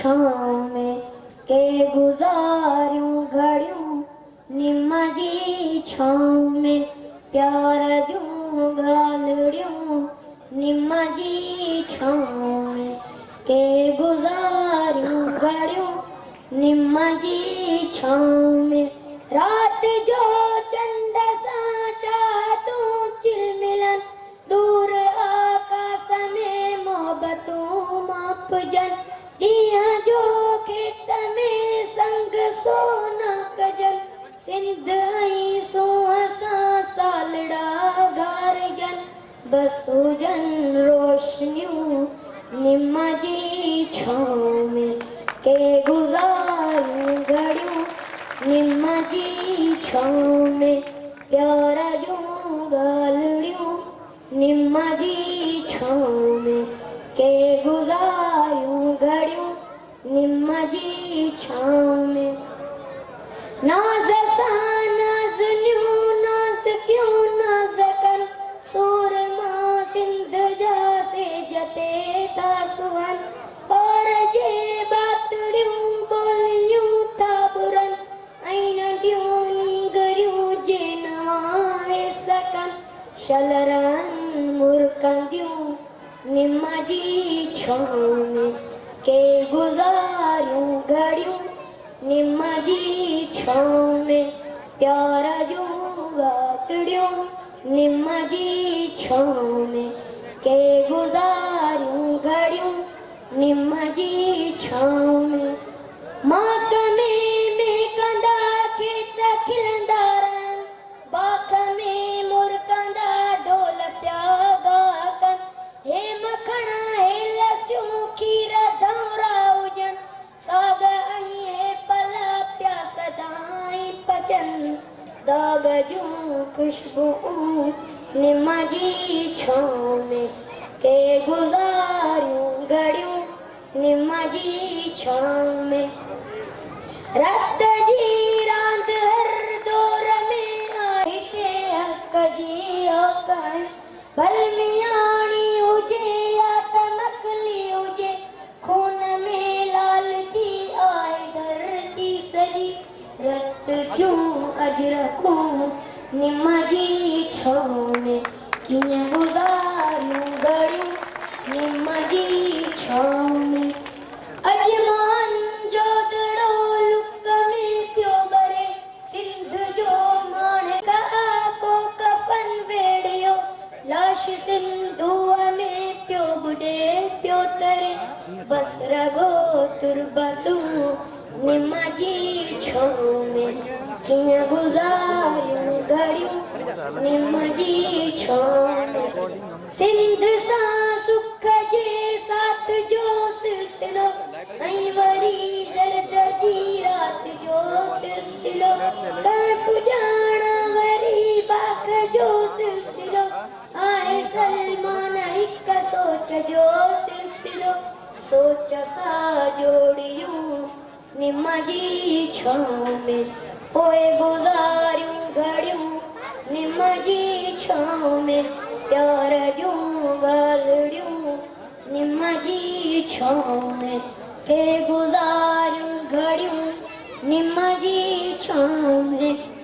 छाँव में के गुज़ारियूं घड़ियूं निम जी छाँव में प्यार जूं ॻाल्हिड़ियूं निम जी छाँव में के गुज़ारियूं घड़ियूं निम जी छाँव में रात जो चंड सां चाहतूं चिलमिलन दूर आकाश में मोहब्बतूं मापजन ॾींहं जो खेत में संग सोना कजन सिंध ऐं सूंहं सां सालड़ा घारजन बस हुजन रोशनियूं निम जी छाँव में के गुज़ारियूं घड़ियूं निम जी छाँव में प्यार जूं ॻाल्हिड़ियूं निम जी छाँव में के गुज़ारियूं घड़ियूं निम जी छाँव में नाज़ सां नाज़नियूं नाज़ क्यों नाज़कन सूरमा सिंध जा सेज ते था सुहन और जे बातड़ियूं ॿोलियूं था बुरन ऐं नंढियूं नींगरियूं जे नवां वेसकन शलरन मुरकंदियूं निम जी छाँव में के गुज़ारियूं घड़ियूं निम जी छाँव में प्यार जूं ॻाल्हिड़ियूं निम जी छाँव में के गुज़ारियूं घड़ियूं निम जी छाँव में महकमे में कंदा खेत खिलंदा रहन बाख में मुरकंदा ढोल पिया ॻाकन हे मखण हे लस्सियूं खीर धौरा हुजन साग ऐं हे पल पिया सदाईं पचन दाग जूं खुशबूं निम जी छाँव में के गुज़ारियूं घड़ियूं निम जी छाँव में रत जी रांदि हर दौर में आहे ते हक़ जी औकान भल मियाणी हुजे या त नकली हुजे खून में लालची आहे धरती सॼी रत थियूं अजरकूं निम जी छाँव में कीअं गुज़ारियूं घड़ियूं निम जी छाँव में अॼु मान जो दड़ो लुक में पियो ॿरे सिंध जो माणिक को कफन वेड़ियो लाश सिंधूअ में पियो बुॾे पियो तरे बस रगो तुरबतूं निम जी छाँव में कीअं गुज़ारियूं घड़ियूं निम जी छाँव में सिंध सां सुख जे साथ जो सिलसिलो ऐं वरी दर्द जी रात जो सिलसिलो कंहिं पुॼाण वरी बाख जो सिलसिलो आहे सलमान हिक सोच जो सिलसिलो सोच सां जोड़ियूं निम जी छाँव में पोइ गुज़ारियूं घड़ियूं निम जी छाँव में प्यार जूं ॻाल्हिड़ियूं निम जी छाँव में के गुज़ारियूं घड़ियूं निम जी छाँव में